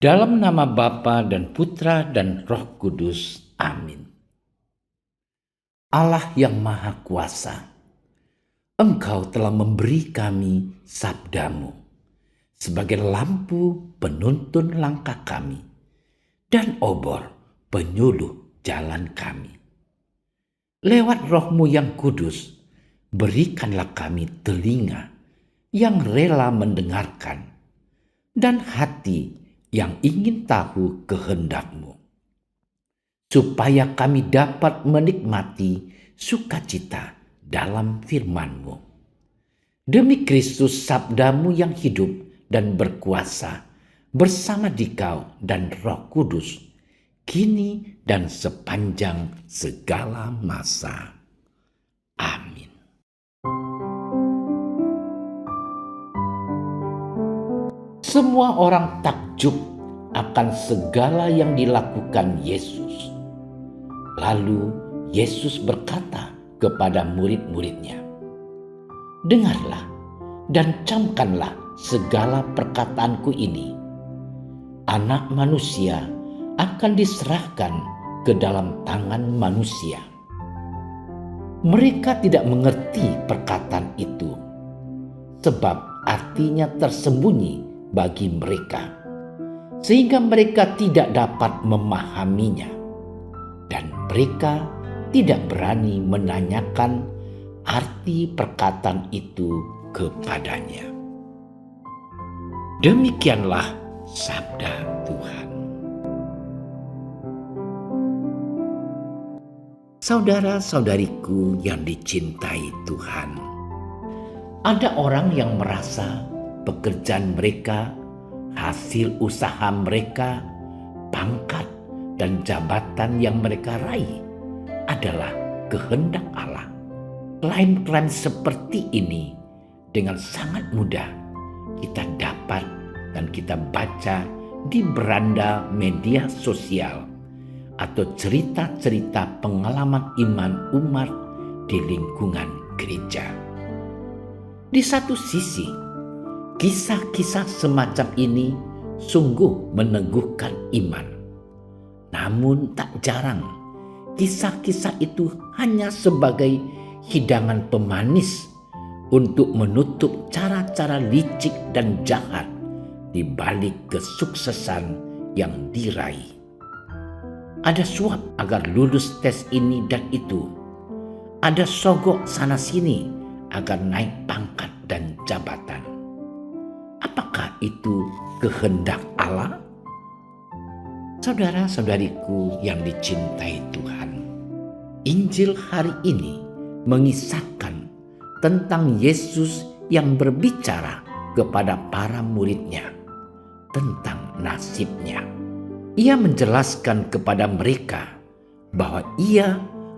Dalam nama Bapa dan Putra dan Roh Kudus. Amin. Allah yang Maha Kuasa, Engkau telah memberi kami sabdamu sebagai lampu penuntun langkah kami dan obor penyuluh jalan kami. Lewat Roh-Mu yang kudus, berikanlah kami telinga yang rela mendengarkan dan hati yang ingin tahu kehendak-Mu, supaya kami dapat menikmati sukacita dalam firman-Mu. Demi Kristus sabda-Mu yang hidup dan berkuasa bersama Dikau dan Roh Kudus, kini dan sepanjang segala masa. Amin. Semua orang takjub akan segala yang dilakukan Yesus. Lalu Yesus berkata kepada murid-muridnya, "Dengarlah dan camkanlah segala perkataanku ini. Anak manusia akan diserahkan ke dalam tangan manusia." Mereka tidak mengerti perkataan itu, sebab artinya tersembunyi bagi mereka, sehingga mereka tidak dapat memahaminya, dan mereka tidak berani menanyakan arti perkataan itu kepadanya. Demikianlah sabda Tuhan. Saudara-saudariku yang dicintai Tuhan, ada orang yang merasa pekerjaan mereka, hasil usaha mereka, pangkat dan jabatan yang mereka raih adalah kehendak Allah. Klaim-klaim seperti ini dengan sangat mudah kita dapat dan kita baca di beranda media sosial atau cerita-cerita pengalaman iman umat di lingkungan gereja. Di satu sisi, kisah-kisah semacam ini sungguh meneguhkan iman. Namun tak jarang kisah-kisah itu hanya sebagai hidangan pemanis untuk menutup cara-cara licik dan jahat di balik kesuksesan yang diraih. Ada suap agar lulus tes ini dan itu. Ada sogok sana-sini agar naik pangkat dan jabatan. Apakah itu kehendak Allah? Saudara-saudariku yang dicintai Tuhan, Injil hari ini mengisahkan tentang Yesus yang berbicara kepada para murid-Nya tentang nasibnya. Ia menjelaskan kepada mereka bahwa ia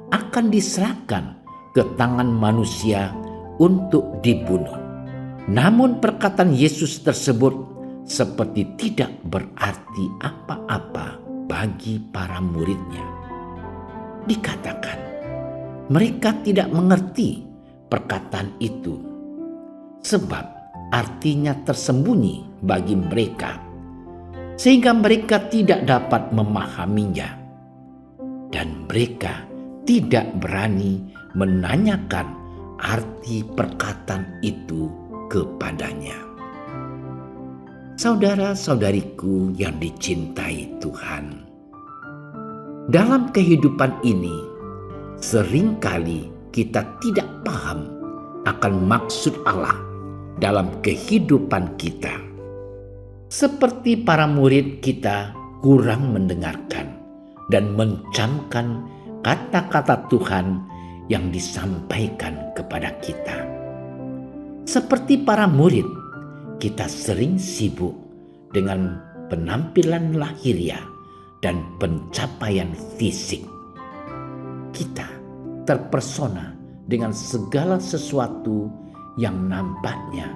akan diserahkan ke tangan manusia untuk dibunuh. Namun perkataan Yesus tersebut seperti tidak berarti apa-apa bagi para murid-Nya. Dikatakan, mereka tidak mengerti perkataan itu, sebab artinya tersembunyi bagi mereka, sehingga mereka tidak dapat memahaminya, dan mereka tidak berani menanyakan arti perkataan itu kepadanya. Saudara-saudariku yang dicintai Tuhan, dalam kehidupan ini seringkali kita tidak paham akan maksud Allah dalam kehidupan kita. Seperti para murid, kita kurang mendengarkan dan mencamkan kata-kata Tuhan yang disampaikan kepada kita. Seperti para murid, kita sering sibuk dengan penampilan lahiriah dan pencapaian fisik. Kita terpesona dengan segala sesuatu yang nampaknya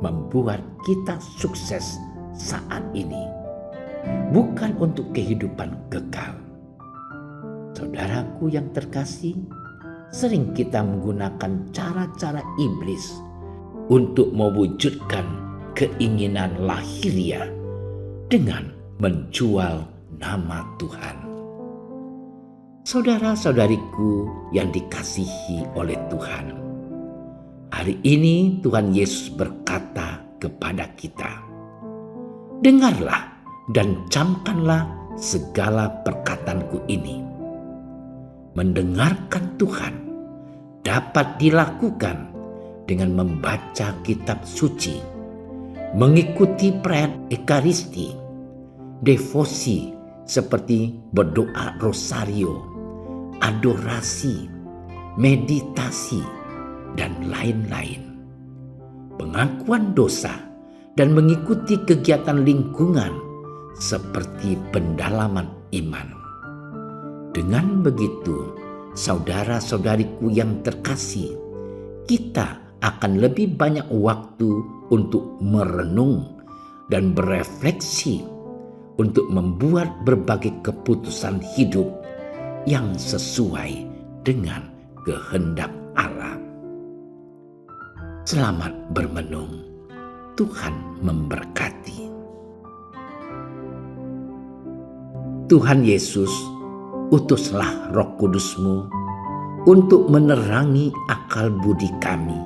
membuat kita sukses saat ini, bukan untuk kehidupan kekal. Saudaraku yang terkasih, sering kita menggunakan cara-cara iblis untuk mewujudkan keinginan lahiriah dengan menjual nama Tuhan. Saudara-saudariku yang dikasihi oleh Tuhan, hari ini Tuhan Yesus berkata kepada kita, "Dengarlah dan camkanlah segala perkataanku ini." Mendengarkan Tuhan dapat dilakukan dengan membaca kitab suci, mengikuti perayaan Ekaristi, devosi seperti berdoa rosario, adorasi, meditasi, dan lain-lain. Pengakuan dosa dan mengikuti kegiatan lingkungan seperti pendalaman iman. Dengan begitu, saudara-saudariku yang terkasih, kita akan lebih banyak waktu untuk merenung dan berefleksi untuk membuat berbagai keputusan hidup yang sesuai dengan kehendak Allah. Selamat bermenung. Tuhan memberkati. Tuhan Yesus, utuslah Roh Kudus-Mu untuk menerangi akal budi kami,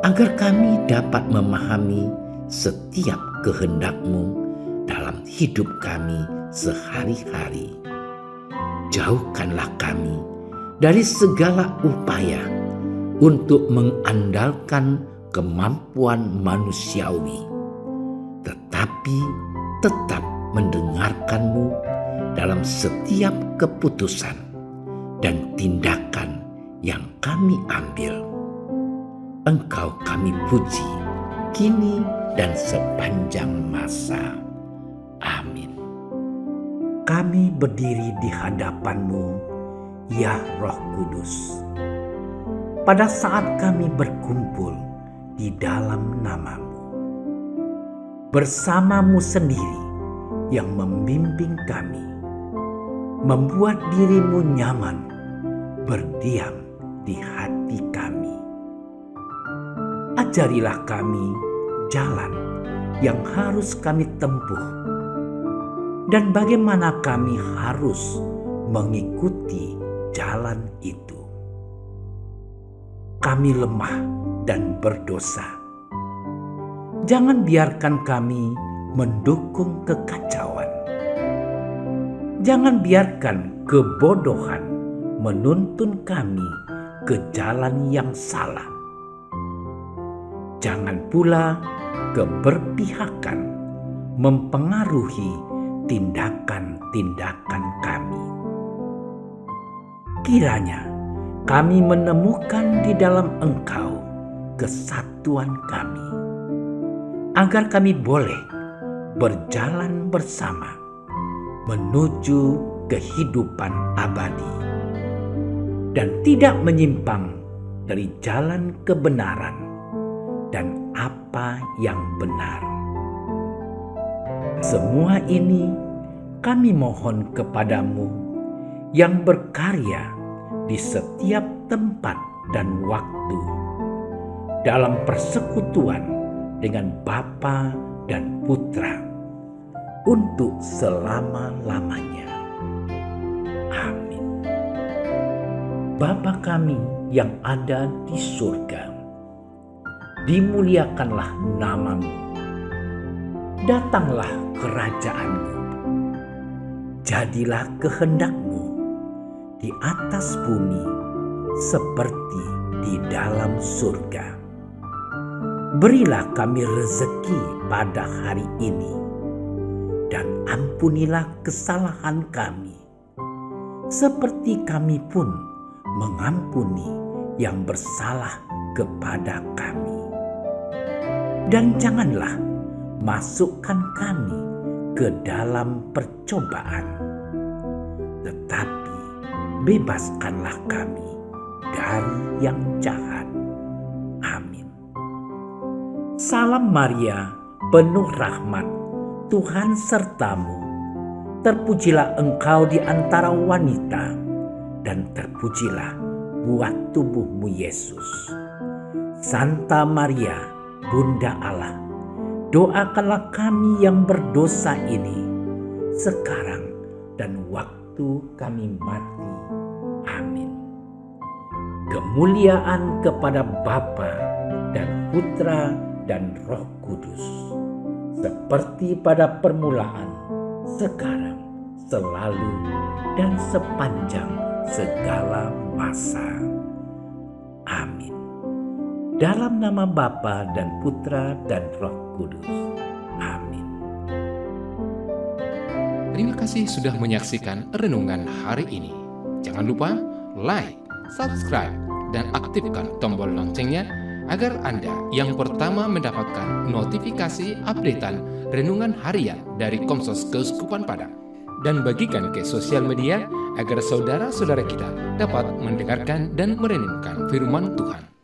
agar kami dapat memahami setiap kehendak-Mu dalam hidup kami sehari-hari. Jauhkanlah kami dari segala upaya untuk mengandalkan kemampuan manusiawi, tetapi tetap mendengarkan-Mu dalam setiap keputusan dan tindakan yang kami ambil. Engkau kami puji, kini dan sepanjang masa. Amin. Kami berdiri di hadapan-Mu, ya Roh Kudus, pada saat kami berkumpul di dalam nama-Mu. Bersama-Mu sendiri yang membimbing kami, membuat diri-Mu nyaman berdiam di hati kami. Ajarilah kami jalan yang harus kami tempuh dan bagaimana kami harus mengikuti jalan itu. Kami lemah dan berdosa. Jangan biarkan kami mendukung kekacauan. Jangan biarkan kebodohan menuntun kami ke jalan yang salah. Jangan pula keberpihakan mempengaruhi tindakan-tindakan kami. Kiranya kami menemukan di dalam Engkau kesatuan kami, agar kami boleh berjalan bersama menuju kehidupan abadi dan tidak menyimpang dari jalan kebenaran dan apa yang benar. Semua ini kami mohon kepadamu yang berkarya di setiap tempat dan waktu dalam persekutuan dengan Bapa dan Putra untuk selama-lamanya. Amin. Bapa kami yang ada di surga, dimuliakanlah nama-Mu. Datanglah kerajaan-Mu. Jadilah kehendak-Mu di atas bumi seperti di dalam surga. Berilah kami rezeki pada hari ini, dan ampunilah kesalahan kami, seperti kami pun mengampuni yang bersalah kepada kami. Dan janganlah masukkan kami ke dalam percobaan, tetapi bebaskanlah kami dari yang jahat. Amin. Salam Maria, penuh rahmat, Tuhan sertamu. Terpujilah engkau di antara wanita, dan terpujilah buah tubuhmu Yesus. Santa Maria, Bunda Allah, doakanlah kami yang berdosa ini sekarang, dan waktu kami mati. Amin. Kemuliaan kepada Bapa dan Putra dan Roh Kudus, seperti pada permulaan, sekarang, selalu, dan sepanjang segala masa. Amin. Dalam nama Bapa dan Putra dan Roh Kudus. Amin. Terima kasih sudah menyaksikan renungan hari ini. Jangan lupa like, subscribe, dan aktifkan tombol loncengnya agar Anda yang pertama mendapatkan notifikasi updatean renungan harian dari Komsos Keuskupan Padang. Dan bagikan ke sosial media agar saudara-saudara kita dapat mendengarkan dan merenungkan firman Tuhan.